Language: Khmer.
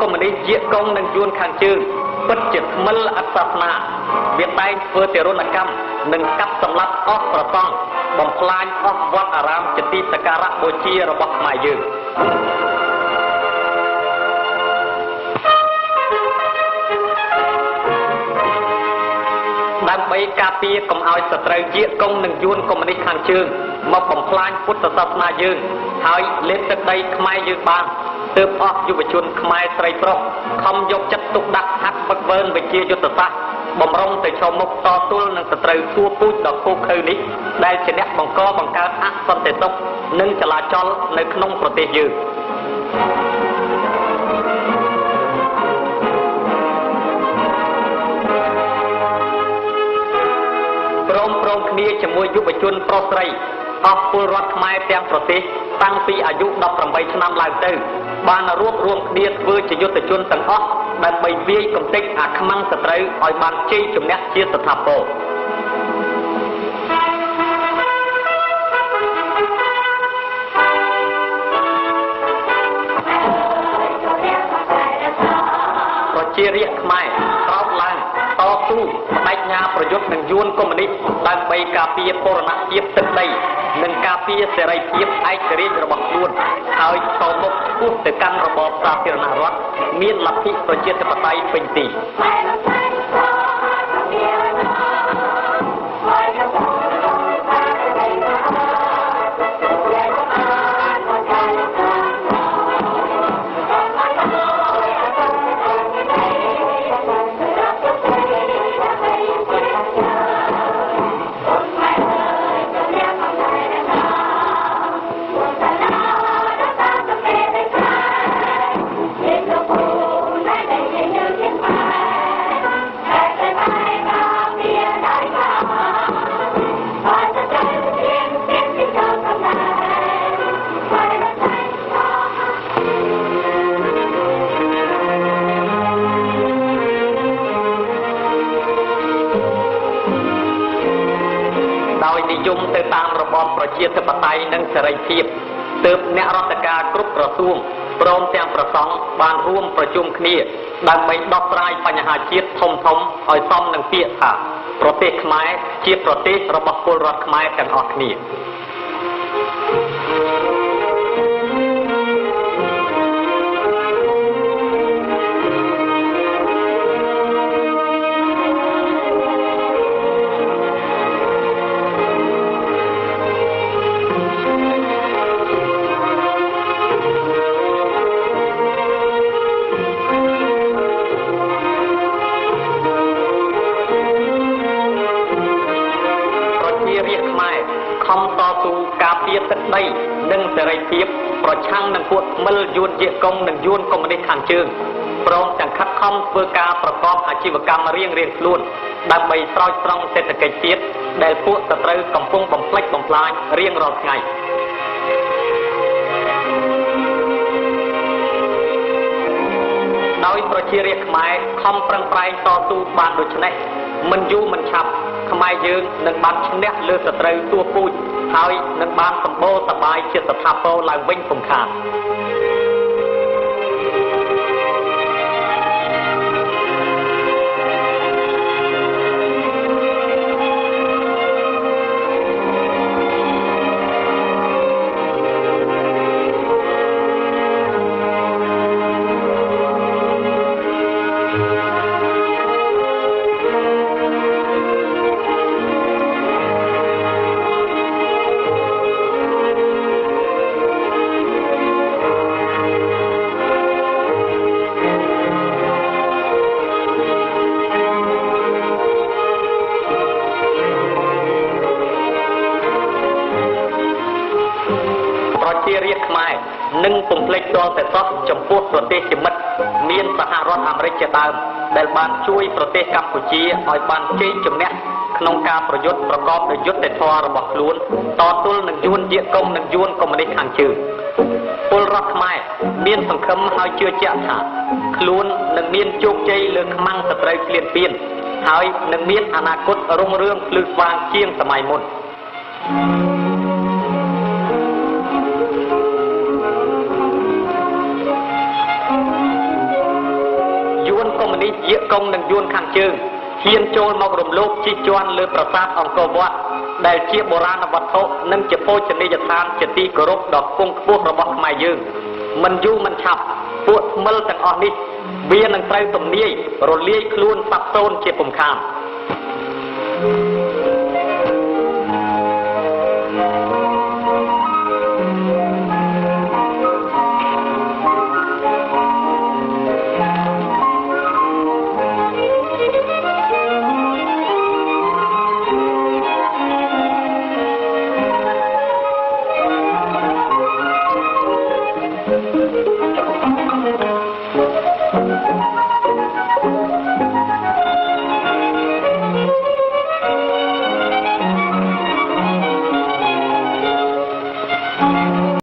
កុម្មុយនីសជាកុងនិងយួនខាងជើងពិតជាថ្មិលអត្តសាសនាវាតែងធ្វើទារុណកម្មនិងកាប់សម្លាប់អស់ប្រសង់បំផ្លាញអស់វត្តអារាមជាទីសក្ការៈបូជារបស់ខ្មែរយើងដើម្បីការពារកុំឲ្យសត្រូវជាកុងនិងយួនកុម្មុយនីសខាងជើងមកបំផ្លាញពុទ្ធសាសនាយើងហើយលេបទឹកដីខ្មែរយើងបានទើបអស់យុវជនខ្មែរស្រីប្រុសខំយកចិត្តទុកដាក់ហាត់បឹកវើវិជាយុទ្ធសាស្ត្របំរុងទៅឈមមុខតទល់នឹងសត្រូវសួរពូជដ៏ឃោឃៅនេះដែលជាអ្នកបង្កបង្កើតអសន្តិសុខនិងចលាចលនៅក្នុងប្រទេសយើងព្រមគ្នាជាមួយយុវជនប្រុសស្រីអស់ពលរដ្ឋខ្មែរទាំងប្រទេសតាំងពីអាយុ18ឆ្នាំឡើងទៅបានរួបរวมគ្នាធ្វើជាយុទ្ធជនទាំងអស់ដើម្បីវាយកំទេចអាខ្មាំងសត្រូវឲ្យបានជ័យជំនះជាស្ថាពរប្រជារាស្ត្រខ្មែរក្រោកឡើងតស៊ូបដិញ្ញាប្រយុទ្ធនឹងយួនកុម្មុយនីសដើម្បីការពារបូរណភាពទឹកដីនិងការពារសេរីភាពឯករាជ្យរបស់ខ្លួនហើយតមុខឆ្ពោះទៅកាន់របបសាធារណរដ្ឋមានលទ្ធិប្រជាធិបតេយ្យពេញទីយមទៅតាមរបបប្រជាធិបតេយ្យនិងសេរីភាពទើបអ្នករដ្ឋការគ្រប់ក្រសួងព្រមទាំងប្រសង់បានរួមប្រជុំគ្នាដើម្បីដោះស្រាយបញ្ហាជាតិធំៗឲ្យសមនឹងពាក្យថាប្រទេសខ្មែរជាប្រទេសរបស់ពលរដ្ឋខ្មែរទាំងអស់គ្នាការពារទឹកដីនិងសេរីភាពប្រឆាំងនឹងពួកថ្មិលយួនជាកុងនិងយួនកុម្មុយនីសខាងជើងព្រមទាំងខិតខំធ្វើការប្រកបអាជីវកម្មរៀងៗខ្លួនដើម្បីស្រោចស្រង់សេដ្ឋកិច្ចជាតិដែលពួកសត្រូវកំពុងបំផ្លិចបំផ្លាញរៀងរាល់ថ្ងៃដោយប្រជារាស្ត្រខ្មែរខំប្រឹងប្រែងតស៊ូបានដូច្នេះមិនយូរមិនឆាប់ខ្មែរយើងនឹងបានឈ្នះលើសត្រូវទួពូជហើយនឹងបានសម្បូរសប្បាយជាស្ថាពរឡើងវិញពុំខាតនិងពំភ្លេចដល់តែសោះចំពោះប្រទេសជាមិត្តមានសហរដ្ឋអាមេរិកជាដើមដែលបានជួយប្រទេសកម្ពុជាឲ្យបានជ័យជំនះក្នុងការប្រយុទ្ធប្រកបដោយយុត្តិធម៌របស់ខ្លួនតទល់នឹងយួនជាកុងនិងយួនកុម្មុយនីសខាងជើងពលរដ្ឋខ្មែរមានសង្ឃឹមហើយជឿជាក់ថាខ្លួននឹងមានជោគជ័យលើខ្មាំងសត្រូវគ្លៀនពៀនហើយនឹងមានអនាគតរុងរឿងភ្លឺស្វាងជាងសម័យមុន កុងនិងយួនខាងជើងហ៊ានចូលមករំលោភជិះជាន់លើប្រាសាទអង្គរវត្តដែលជាបុរាណវត្ថុនិងជាភោជនីយដ្ឋានជាទីគោរពដ៏ខ្ពង់ខ្ពស់របស់ខ្មែរយើងមិនយូរមិនឆាប់ពួកថ្មិលទាំងអស់នេះវានឹងត្រូវទំនាយរលាយខ្លួនសាប់សូន្យជាពុំខាន